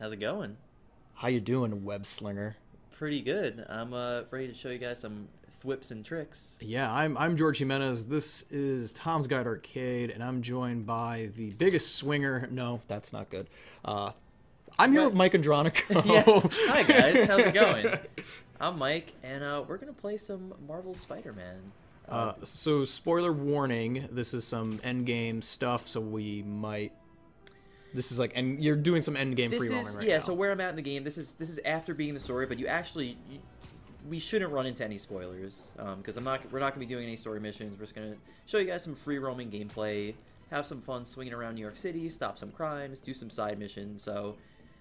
How's it going? How you doing, web slinger? Pretty good. I'm ready to show you guys some thwips and tricks. Yeah, I'm George Jimenez. This is Tom's Guide Arcade, and I'm joined by the biggest swinger. No, that's not good. I'm here with Mike Andronico. Yeah. Hi guys. How's it going? I'm Mike, and we're gonna play some Marvel Spider-Man. So spoiler warning, this is some endgame stuff, so we might. This is like, and you're doing some endgame free roaming right now. Yeah. So where I'm at in the game, this is after being the story, but we shouldn't run into any spoilers because we're not gonna be doing any story missions. We're just gonna show you guys some free roaming gameplay, have some fun swinging around New York City, stop some crimes, do some side missions. So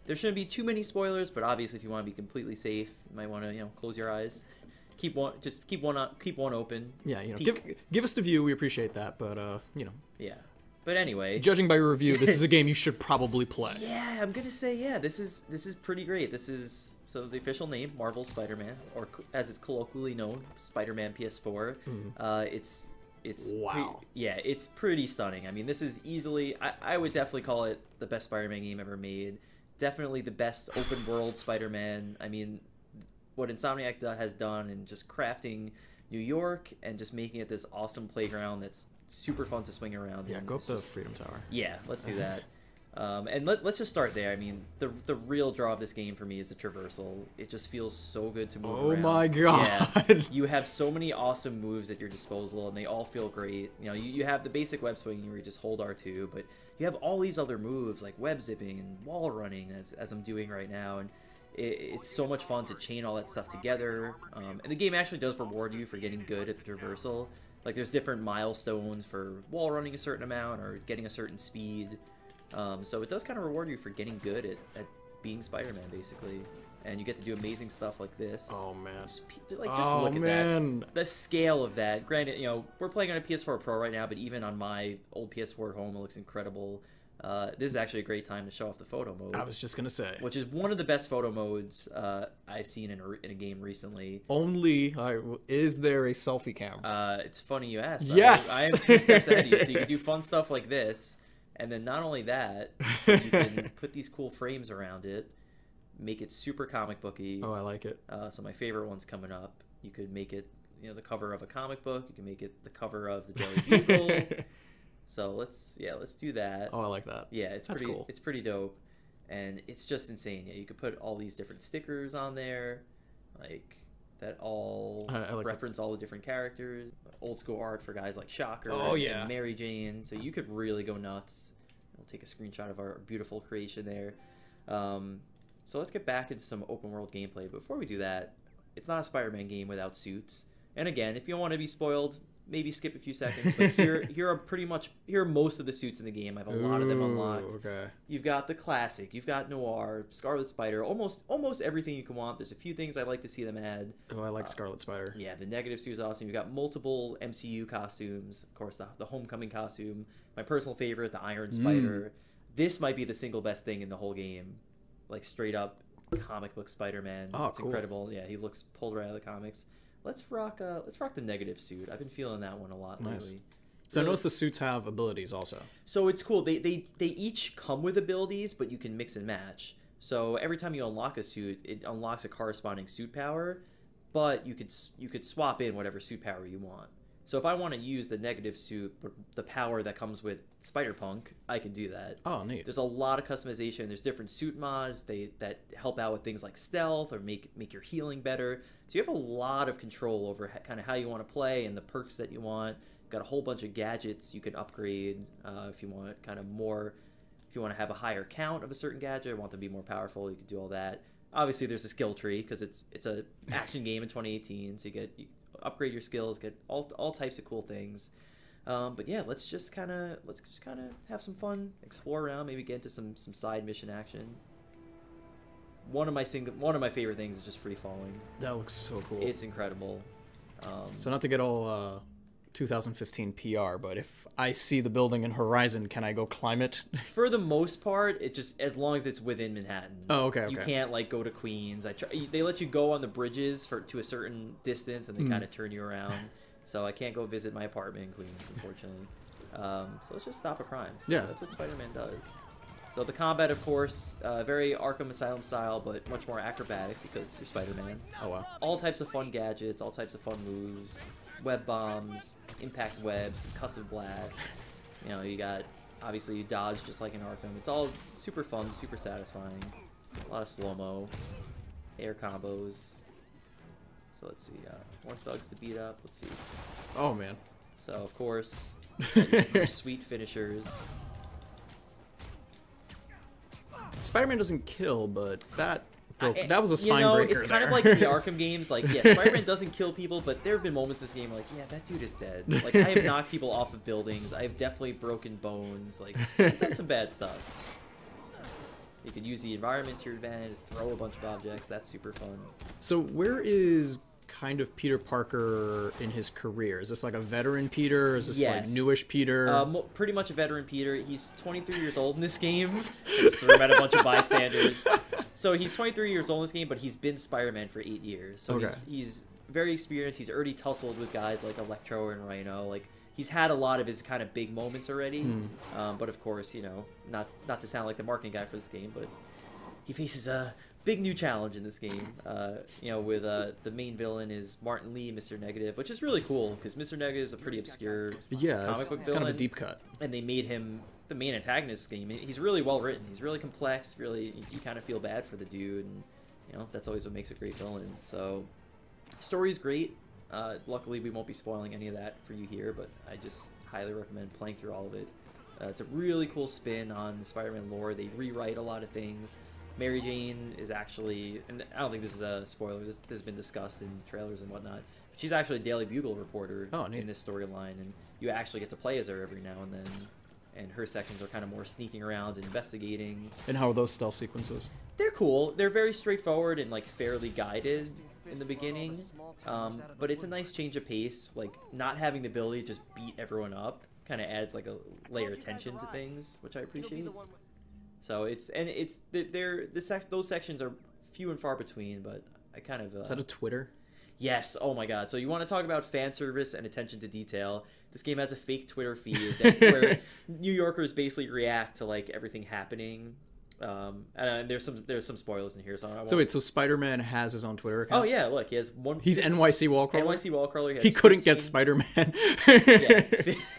there shouldn't be too many spoilers, but obviously if you want to be completely safe, you might want to close your eyes. Keep one open. Yeah, give us the view. We appreciate that, but Yeah. But anyway, judging by your review, this is a game you should probably play. Yeah, I'm gonna say this is pretty great. This is the official name, Marvel Spider-Man, or as it's colloquially known, Spider-Man PS4. It's wow. It's pretty stunning. I mean, this is easily I would definitely call it the best Spider-Man game ever made. Definitely the best open world Spider-Man. I mean, what Insomniac has done in just crafting New York and just making it this awesome playground that's super fun to swing around. Yeah, go up to the Freedom Tower. Yeah, let's do that. And let's just start there. I mean, the real draw of this game for me is the traversal. It just feels so good to move around. Oh my god! Yeah, you have so many awesome moves at your disposal, and they all feel great. You have the basic web swinging where you just hold R2, but you have all these other moves like web zipping and wall running, as I'm doing right now, and it's so much fun to chain all that stuff together. And the game actually does reward you for getting good at the traversal. Like, there's different milestones for wall running a certain amount or getting a certain speed. So it does kind of reward you for getting good at being Spider-Man, basically. And you get to do amazing stuff like this. Oh, man. Just look at that. The scale of that. Granted, we're playing on a PS4 Pro right now, but even on my old PS4 at home, it looks incredible. This is actually a great time to show off the photo mode. I was just going to say. Which is one of the best photo modes I've seen in a game recently. Only, is there a selfie camera? It's funny you asked. Yes! I am 2 steps ahead of you. So you can do fun stuff like this. And then not only that, you can put these cool frames around it, make it super comic booky. Oh, I like it. So my favorite one's coming up. You could make it, the cover of a comic book. You can make it the cover of the Daily Bugle. So let's do that. Oh, I like that. Yeah, That's cool. It's pretty dope, and it's just insane. Yeah, you could put all these different stickers on there, like that all like reference all the different characters. Old school art for guys like Shocker and Mary Jane. So you could really go nuts. We'll take a screenshot of our beautiful creation there. So let's get back into some open world gameplay. Before we do that, it's not a Spider-Man game without suits. And again, if you don't want to be spoiled, maybe skip a few seconds, but here are most of the suits in the game. I have a lot of them unlocked. Okay. You've got the classic, you've got Noir, Scarlet Spider, almost everything you can want. There's a few things I'd like to see them add. Oh, I like Scarlet Spider. Yeah, the negative suit is awesome. You've got multiple MCU costumes. Of course, the Homecoming costume. My personal favorite, the Iron Spider. This might be the single best thing in the whole game. Like, straight up comic book Spider-Man. Oh, it's cool. incredible. Yeah, he looks pulled right out of the comics. Let's rock the negative suit. I've been feeling that one a lot lately. So I noticed the suits have abilities also. So it's cool. They each come with abilities, but you can mix and match. So every time you unlock a suit, it unlocks a corresponding suit power, but you could swap in whatever suit power you want. So if I want to use the negative suit, but the power that comes with Spider-Punk, I can do that. Oh, neat. There's a lot of customization. There's different suit mods that help out with things like stealth or make your healing better. So you have a lot of control over kind of how you want to play and the perks that you want. Got a whole bunch of gadgets you can upgrade if you want kind of more. If you want to have a higher count of a certain gadget, want them to be more powerful, you can do all that. Obviously, there's a skill tree because it's a action game in 2018, so you upgrade your skills, get all types of cool things. But yeah, let's just kind of have some fun, explore around, maybe get into some side mission action. One of my favorite things is just free falling. That looks so cool. It's incredible. So not to get all 2015 PR, but if I see the building in Horizon, can I go climb it? For the most part, it just as long as it's within Manhattan. Oh, okay. You can't like go to Queens. They let you go on the bridges to a certain distance, and they kind of turn you around. So I can't go visit my apartment in Queens, unfortunately. So let's just stop a crime. Yeah, that's what Spider-Man does. So the combat, of course, very Arkham Asylum style, but much more acrobatic because you're Spider-Man. Oh, wow. All types of fun gadgets, all types of fun moves, web bombs, impact webs, concussive blasts. You know, you got, obviously, you dodge just like in Arkham. It's all super fun, super satisfying. A lot of slow-mo, air combos. So let's see, more thugs to beat up. Let's see. Oh, man. So, of course, sweet finishers. Spider-Man doesn't kill, but that was a spine breaker. It's kind of like in the Arkham games. Like, yeah, Spider-Man doesn't kill people, but there have been moments in this game where, like, yeah, that dude is dead. Like, I have knocked people off of buildings. I have definitely broken bones. Like, I've done some bad stuff. You can use the environment to your advantage, throw a bunch of objects. That's super fun. So where is kind of Peter Parker in his career? Is this like a veteran Peter? Is this like newish Peter? Pretty much a veteran Peter. He's 23 years old in this game. Just threw him at a bunch of bystanders. So he's 23 years old in this game, but he's been Spider-Man for 8 years. So he's very experienced. He's already tussled with guys like Electro and Rhino. Like, he's had a lot of his kind of big moments already. But of course, you know, not to sound like the marketing guy for this game, but he faces a big new challenge in this game. You know, with the main villain is Martin Lee, Mr. Negative, which is really cool because Mr. Negative is a pretty obscure comic book villain. Kind of a deep cut. And they made him the main antagonist game. He's really well written. He's really complex. Really, you kind of feel bad for the dude, and you know that's always what makes a great villain. So, story's great. Luckily, we won't be spoiling any of that for you here, but I just highly recommend playing through all of it. It's a really cool spin on the Spider-Man lore. They rewrite a lot of things. Mary Jane is actually, and I don't think this is a spoiler, this has been discussed in trailers and whatnot, but she's actually a Daily Bugle reporter in this storyline, and you actually get to play as her every now and then, and her sections are kind of more sneaking around and investigating. And how are those stealth sequences? They're cool. They're very straightforward and like fairly guided in the beginning, but it's a nice change of pace. Like, not having the ability to just beat everyone up kind of adds like a layer of tension to things, which I appreciate. So those sections are few and far between, but I kind of... Is that a Twitter? Yes. Oh my god. So you want to talk about fan service and attention to detail. This game has a fake Twitter feed where New Yorkers basically react to like everything happening. And there's some spoilers in here, so I won't... So wait, so Spider-Man has his own Twitter account? Oh yeah, look, he has one. He's NYC Wallcrawler. NYC Wallcrawler. He couldn't get Spider-Man. Yeah,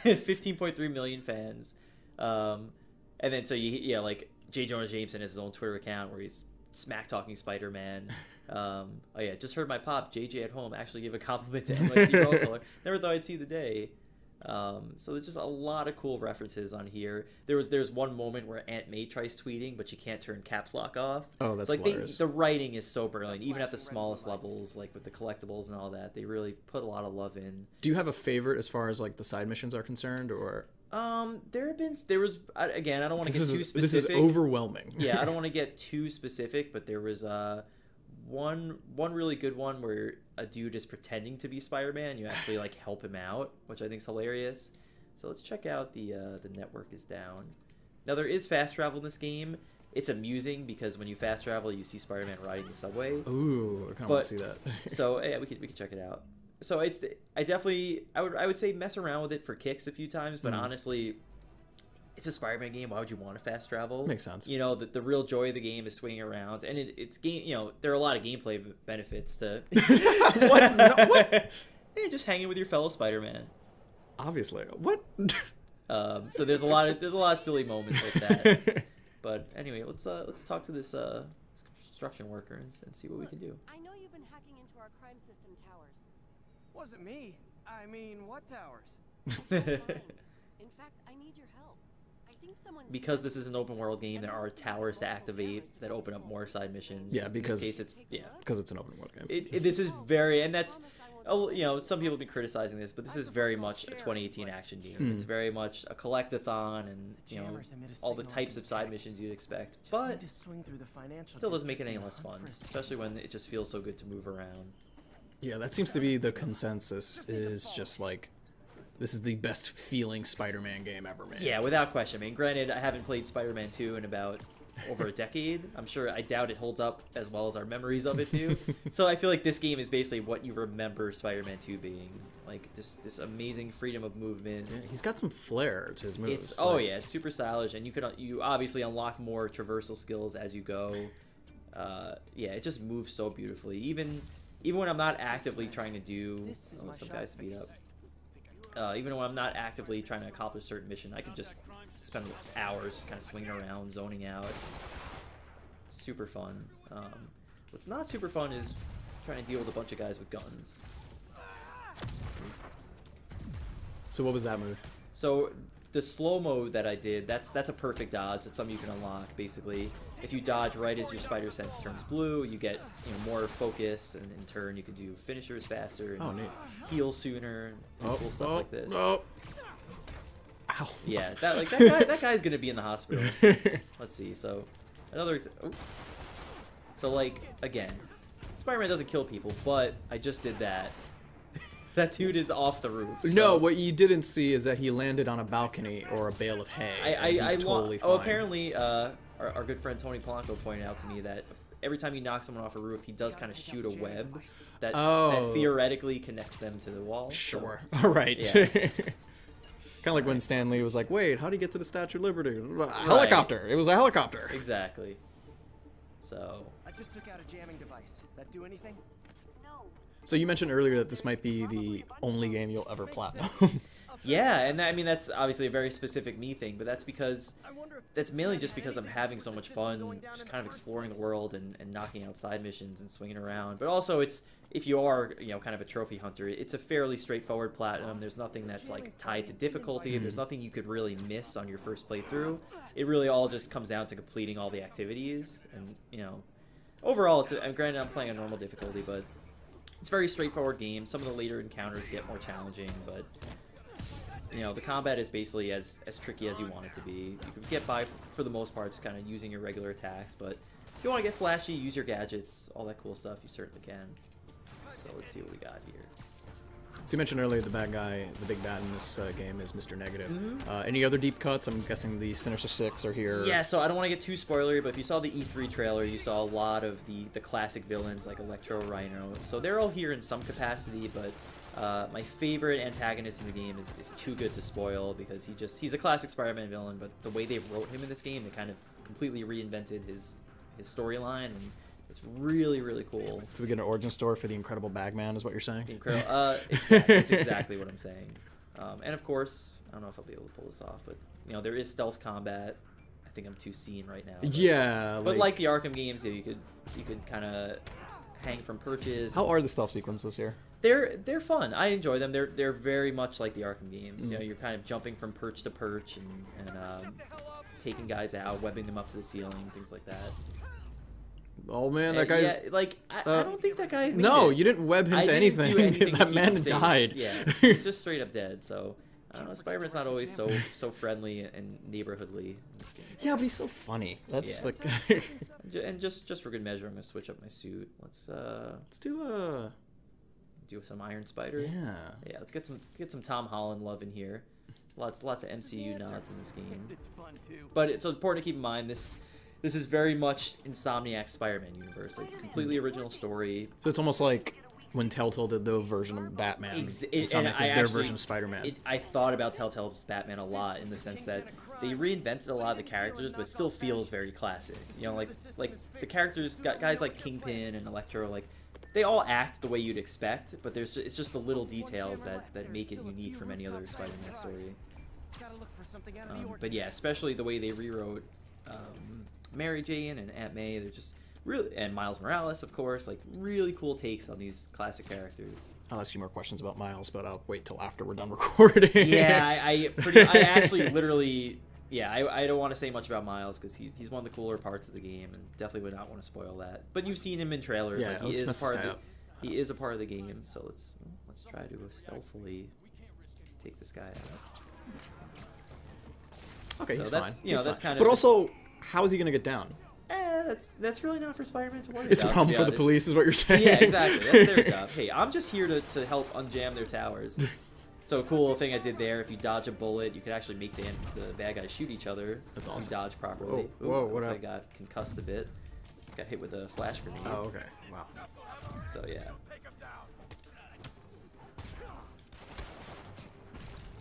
15.3 million fans. And then so like J. Jonah Jameson has his own Twitter account where he's smack talking Spider-Man. Oh yeah, just heard my pop JJ at home actually give a compliment to NYC Wallcrawler. Never thought I'd see the day. So there's just a lot of cool references on here. There's one moment where Aunt May tries tweeting, but she can't turn caps lock off. Oh, that's hilarious. The writing is so brilliant, even at the smallest levels, like with the collectibles and all that. They really put a lot of love in. Do you have a favorite as far as like the side missions are concerned, or? There was again, I don't want to get too specific. This is overwhelming. Yeah, I don't want to get too specific, but there was one really good one where a dude is pretending to be Spider-Man. You actually like help him out, which I think is hilarious. So let's check out the network is down. Now there is fast travel in this game. It's amusing because when you fast travel, you see Spider-Man riding the subway. Ooh, I kind of want to see that. So yeah, we could check it out. So I would say mess around with it for kicks a few times, but honestly, it's a Spider-Man game. Why would you want to fast travel? Makes sense. You know, the real joy of the game is swinging around, and it's game. You know, there are a lot of gameplay benefits to what? No, what? Hey, just hanging with your fellow Spider-Man. Obviously, what? So there's a lot of silly moments like that. But anyway, let's talk to this construction worker and see what we can do. I know you've been hacking into our crime system towers. Wasn't me. I mean, what towers? In fact, I need your help. I think someone's... Because this is an open world game, there are towers to activate that open up more side missions. Yeah, because in this case, because it's an open world game. This is very, and that's, you know, some people have been criticizing this, but this is very much a 2018 action game. It's very much a collectathon, and you know, all the types of side missions you'd expect, but still doesn't make it any less fun, especially when it just feels so good to move around. Yeah, that seems to be the consensus, is just like, this is the best feeling Spider-Man game ever made. Yeah, without question. I mean, granted, I haven't played Spider-Man 2 in about over a decade. I doubt it holds up as well as our memories of it do. So I feel like this game is basically what you remember Spider-Man 2 being. Like, this amazing freedom of movement. Yeah, he's got some flair to his moves. It's super stylish, and you obviously unlock more traversal skills as you go. Yeah, it just moves so beautifully. Even when I'm not actively trying to do some guys beat up. Even when I'm not actively trying to accomplish a certain mission, I can just spend hours just kind of swinging around, zoning out. It's super fun. What's not super fun is trying to deal with a bunch of guys with guns. So what was that move? So the slow-mo that I did, that's a perfect dodge. That's something you can unlock, basically. If you dodge right as your spider sense turns blue, you get more focus, and in turn you can do finishers faster and neat. heal sooner, and cool stuff like this. Oh. Ow. Yeah, that guy's gonna be in the hospital. Let's see. So another. So like again, Spider-Man doesn't kill people, but I just did that. That dude is off the roof. So. No, what you didn't see is that he landed on a balcony or a bale of hay. He's totally fine. Oh, apparently, our good friend Tony Polanco pointed out to me that every time you knock someone off a roof, he does kind of shoot a web that theoretically connects them to the wall. Sure. So, All right. Yeah. Kind of like when Stan Lee was like, wait, how do you get to the Statue of Liberty? Helicopter. It was a helicopter. Exactly. So. I just took out a jamming device. That do anything? No. So you mentioned earlier that this might be the only game you'll ever platinum. Yeah, and I mean that's obviously a very specific me thing, but that's mainly just because I'm having so much fun just kind of exploring the world and knocking out side missions and swinging around. But also if you are kind of a trophy hunter, it's a fairly straightforward platinum. There's nothing that's like tied to difficulty. There's nothing you could really miss on your first playthrough. It really all just comes down to completing all the activities, and overall granted I'm playing a normal difficulty, but it's a very straightforward game. Some of the later encounters get more challenging, but the combat is basically as tricky as you want it to be. You can get by for the most part just kind of using your regular attacks, but if you want to get flashy, use your gadgets, all that cool stuff, you certainly can. So let's see what we got here. So you mentioned earlier the bad guy, the big bad in this game is Mr. Negative. Any other deep cuts? I'm guessing the Sinister Six are here. Yeah, so I don't want to get too spoilery, but if you saw the E3 trailer, you saw a lot of the classic villains like Electro, Rhino. So they're all here in some capacity, but my favorite antagonist in the game is too good to spoil because he's a classic Spider-Man villain, but the way they wrote him in this game, they kind of completely reinvented his storyline, and it's really, really cool. So we get an origin story for the Incredible Bagman, is what you're saying? Incredible. It's exactly what I'm saying. And of course, I don't know if I'll be able to pull this off, but there is stealth combat. I think I'm too seen right now. But like the Arkham games, you could kind of hang from perches. How are the stealth sequences here? They're fun. I enjoy them. They're very much like the Arkham games. You're kind of jumping from perch to perch and taking guys out, webbing them up to the ceiling, things like that. Oh man, that guy. Yeah, like I don't think that guy. No, you didn't web him to anything. That man died. Yeah, he's just straight up dead. So I don't know. Spider-Man's not always so friendly and neighborhoodly in this game. Yeah, but he's so funny. That's like. And just for good measure, I'm gonna switch up my suit. Let's do some Iron Spider. Yeah. Let's get some Tom Holland love in here. Lots of MCU nods in this game. But it's important to keep in mind this is very much Insomniac's Spider-Man universe. It's a completely original story. So it's almost like when Telltale did their version of Batman. Insomniac did their version of Spider-Man. I thought about Telltale's Batman a lot in the sense that they reinvented a lot of the characters, but it still feels very classic. Like the characters, guys like Kingpin and Electro, like they all act the way you'd expect, but it's just the little details that make it unique from any other Spider-Man story. But yeah, especially the way they rewrote Mary Jane and Aunt May. They're just really, and Miles Morales, of course, like really cool takes on these classic characters. I'll ask you more questions about Miles, but I'll wait till after we're done recording. Yeah, I actually literally. Yeah, I don't want to say much about Miles because he's one of the cooler parts of the game, and definitely would not want to spoil that. But you've seen him in trailers. Yeah, like he is a part of the game. So let's try to stealthily take this guy out. Okay, so he's that's, fine. That's kind of. But also, how is he gonna get down? That's really not for Spider-Man to worry It's about. a problem for the police, is what you're saying. Yeah, exactly. That's their job. Hey, I'm just here to help unjam their towers. So a cool thing I did there, if you dodge a bullet, you could actually make the bad guys shoot each other. That's if awesome. you dodge properly. Whoa, whoa, Ooh, what looks like happened? I got concussed a bit. Got hit with a flash grenade. Oh, okay. Wow. So yeah.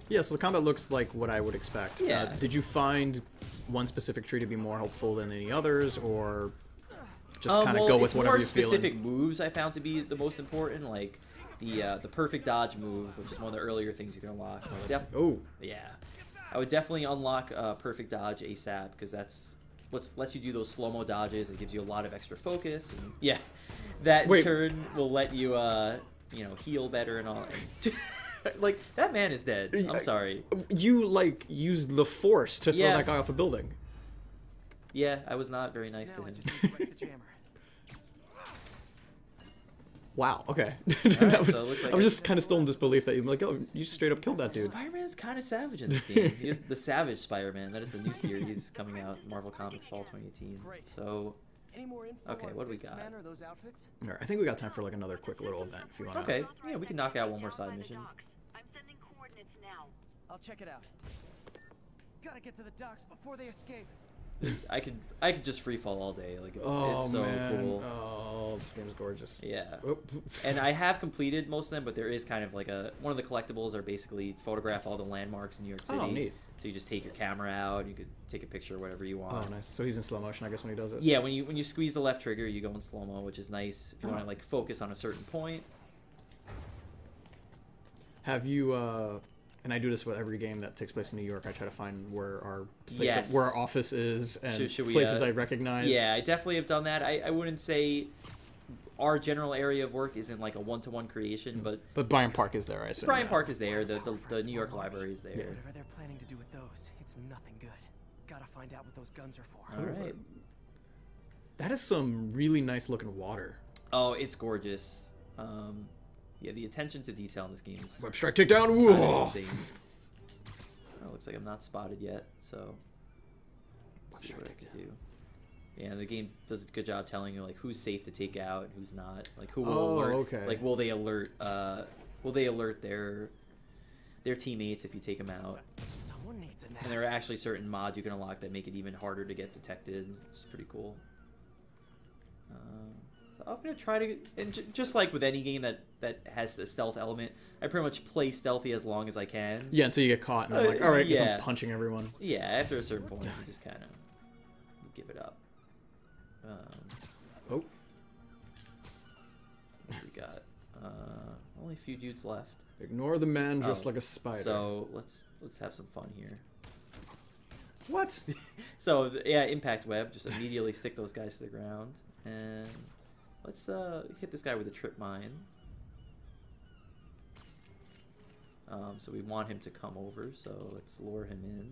Yeah, so the combat looks like what I would expect. Yeah. Did you find one specific tree to be more helpful than any others, or just kind of well, go with it's whatever more you're feeling? specific moves I found to be the most important, like the perfect dodge move, which is one of the earlier things you can unlock. Oh. Yeah. I would definitely unlock perfect dodge ASAP, because that's what lets you do those slow-mo dodges. It gives you a lot of extra focus. And yeah, that in turn will let you, you know, heal better and all. Like, that man is dead. I'm sorry. You, like, used the force to throw Yeah. that guy off a building. Yeah, I was not very nice to Now I him. just need to wreck the jammer. Wow, okay. Alright, That so was, it looks like I was just kind of still in disbelief that you're like, oh, you straight up killed that dude. Spider-Man's kind of savage in this game. He is the Savage Spider-Man. That is the new series coming out, Marvel Comics Fall 2018. Great. So, Any more info Okay, on what do we Fist's got? men or those outfits? All right, I think we got time for like another quick little event if you want. okay, yeah, we can knock out one more side mission. I'm sending coordinates now. I'll check it out. Gotta get to the docks before they escape. I could just free fall all day. Like Oh it's so man! cool. Oh, this game is gorgeous. Yeah. Oh. And I have completed most of them, but there is kind of like one of the collectibles are basically photograph all the landmarks in New York City. Oh, neat. So you just take your camera out, you could take a picture whatever you want. Oh, nice. So he's in slow motion, I guess, when he does it. Yeah, when you squeeze the left trigger, you go in slow mo, which is nice if you Oh. want to like focus on a certain point. Have you? And I do this with every game that takes place in New York. I try to find where our Yes. where our office is and Should we, places I recognize. Yeah, I definitely have done that. I wouldn't say our general area of work isn't like a one-to-one creation, but But Bryant Park is there, I assume. Bryant yeah. Park is there. The New York Library is there. Yeah. Whatever they're planning to do with those, it's nothing good. Gotta find out what those guns are for. All right. That is some really nice looking water. Oh, it's gorgeous. Yeah, the attention to detail in this game is Web strike takedown. kind Whoa. of insane. Oh, looks like I'm not spotted yet, so let's see what I can do. Yeah, the game does a good job telling you like who's safe to take out and who's not. Like who will alert. Okay. Like will they alert? Will they alert their teammates if you take them out? Someone needs a nap. And there are actually certain mods you can unlock that make it even harder to get detected, which is pretty cool. So I'm gonna try to, and just like with any game that has the stealth element, I pretty much play stealthy as long as I can. Yeah, until you get caught and I'm like, all right, guess yeah. I'm punching everyone. Yeah, after a certain point, you just kind of give it up. Oh. What do we got? Only a few dudes left. Ignore the man dressed Oh, like a spider. So let's have some fun here. What? So yeah, impact web. Just immediately stick those guys to the ground, and let's hit this guy with a trip mine. So we want him to come over. So let's lure him in.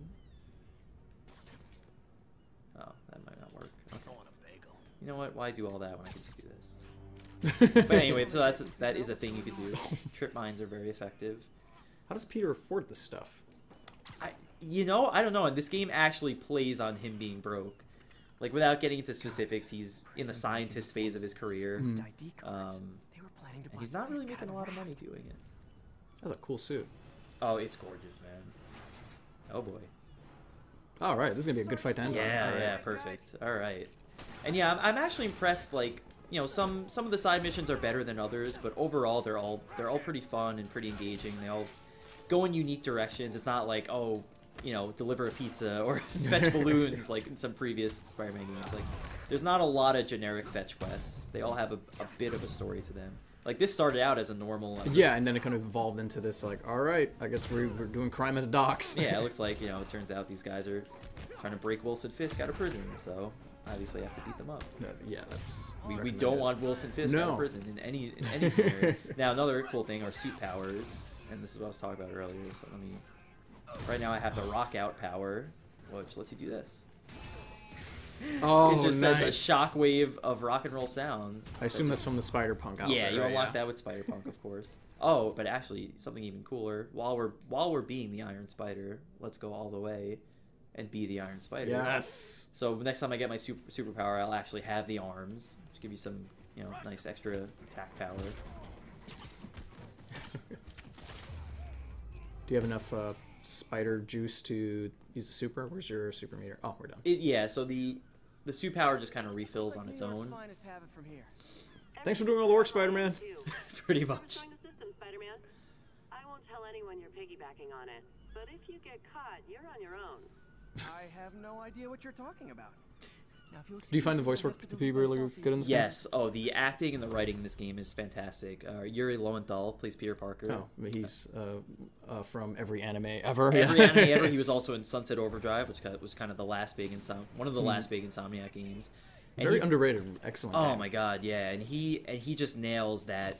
Oh, that might not work. Okay. You know what? Why do all that when I can just do this? But anyway, so that is a thing you could do. Trip mines are very effective. How does Peter afford this stuff? I don't know. And this game actually plays on him being broke. Like, without getting into specifics, he's in the scientist phase of his career. ID cards. They were planning to And he's bust not the really fist making a out lot of the money raft. doing it. That's a cool suit. Oh, it's gorgeous, man. Oh, boy. All right, this is gonna be a good fight to end on. Yeah, All right. yeah, perfect. All right. And yeah, I'm actually impressed. Like, you know, some of the side missions are better than others, but overall they're all pretty fun and pretty engaging. They all go in unique directions. It's not like, oh, you know, deliver a pizza or fetch balloons like in some previous Spider-Man games. Like, there's not a lot of generic fetch quests. They all have a bit of a story to them. Like, this started out as a normal. Like, Yeah, and then it kind of evolved into this, like, all right, I guess we're doing crime at the docks. Yeah, it looks like, you know, it turns out these guys are trying to break Wilson Fisk out of prison, so obviously have to beat them up. Yeah, that's. We don't want Wilson Fisk out No. of prison in any scenario. Now, another cool thing are suit powers, and this is what I was talking about earlier. So let me. Right now, I have the rock out power, which lets you do this. Oh, It just nice. sends a shockwave of rock and roll sound. I assume that's from the Spider-Punk outfit. Yeah, you right? unlock that with Spider-Punk, of course. Oh, but actually, something even cooler. While we're being the Iron Spider, let's go all the way and be the Iron Spider. Yes. So next time I get my superpower, I'll actually have the arms, which give you some, you know, nice extra attack power. Do you have enough spider juice to use the super? Where's your super meter? Oh, we're done. Yeah, so the suit power just kind of refills on its own. Finest have it from here. Thanks for doing all the work, Spider-Man. Pretty much. Join the system, Spider-Man. I won't tell anyone you're piggybacking on it, but if you get caught, you're on your own. I have no idea what you're talking about. Now, if you'll Do you find the voice work to be really good in this game? Yes. Oh, the acting and the writing in this game is fantastic. Yuri Lowenthal plays Peter Parker. Oh, he's from every anime ever. Every anime ever. He was also in Sunset Overdrive, which was kind of the last big one of the last big Insomniac games. And Very underrated, excellent. Oh game. my god, yeah, and he just nails that,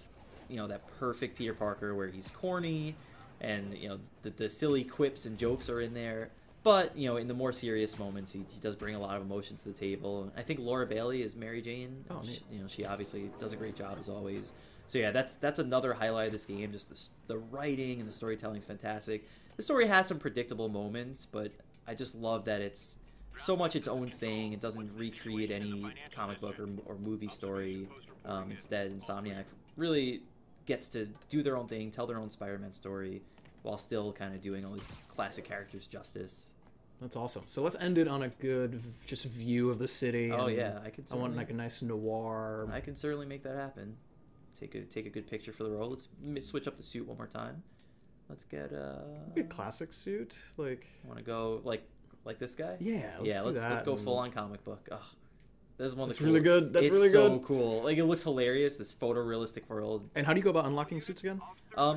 that perfect Peter Parker where he's corny, and the silly quips and jokes are in there. But, in the more serious moments, he does bring a lot of emotion to the table. I think Laura Bailey is Mary Jane. Oh, neat. She obviously does a great job as always. So yeah, that's another highlight of this game. Just the writing and the storytelling is fantastic. The story has some predictable moments, but I just love that it's so much its own thing. It doesn't recreate any comic book or movie story. Instead, Insomniac really gets to do their own thing, tell their own Spider-Man story, while still kind of doing all these classic characters justice. That's awesome. So let's end it on a good just view of the city. Oh and yeah, I want like a nice noir. I can certainly make that happen. Take a good picture for the role. Let's switch up the suit one more time. Let's get a classic suit. Like, want to go like this guy? Yeah, let's go full on comic book. Ugh. This is one of the really good. That's really so good. Cool. Like, it looks hilarious, this photorealistic world. And how do you go about unlocking suits again?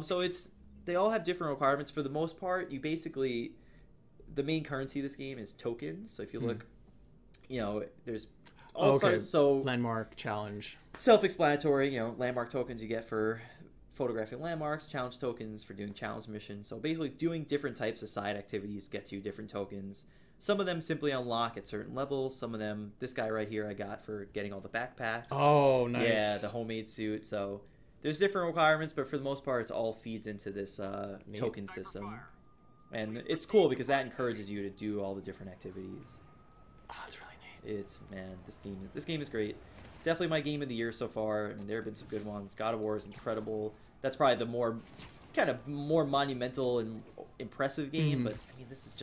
So they all have different requirements. For the most part, you basically, the main currency of this game is tokens. So if you look, there's so landmark, challenge. Self-explanatory, landmark tokens you get for photographing landmarks, challenge tokens for doing challenge missions. So basically doing different types of side activities get you different tokens. Some of them simply unlock at certain levels. Some of them, this guy right here I got for getting all the backpacks. Oh, nice. Yeah, the homemade suit. So there's different requirements, but for the most part, it all feeds into this token system. And it's cool because that encourages you to do all the different activities. Oh, that's really neat. This game is great. Definitely my game of the year so far. I mean, there have been some good ones. God of War is incredible. That's probably the more monumental and impressive game, but I mean, this is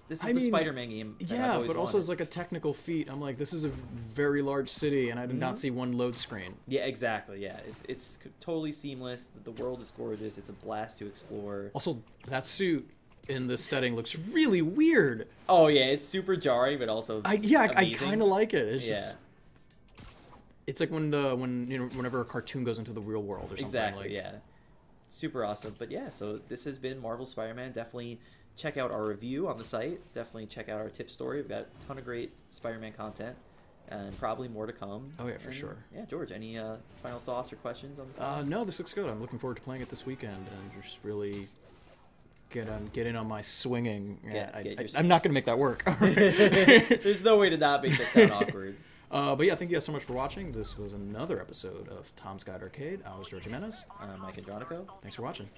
the Spider-Man game that I've always but also wanted. as like a technical feat, I'm like, this is a very large city, and I did not see one load screen. Yeah, exactly. Yeah, it's totally seamless. The world is gorgeous. It's a blast to explore. Also, that suit in this setting looks really weird. Oh yeah, it's super jarring, but also I kind of like it. It's just, it's like whenever a cartoon goes into the real world or something. Exactly. Yeah. Super awesome. But yeah, so this has been Marvel Spider-Man. Definitely check out our review on the site. Definitely check out our tip story. We've got a ton of great Spider-Man content and probably more to come. Oh yeah, for sure. Yeah, George, any final thoughts or questions on this? No, this looks good. I'm looking forward to playing it this weekend and just really get in on my swinging. I'm not going to make that work. There's no way to not make that sound awkward. But yeah, thank you guys so much for watching. This was another episode of Tom's Guide Arcade. I was George Jimenez. I'm Mike Andronico. Thanks for watching.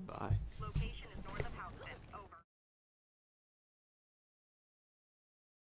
Bye. Location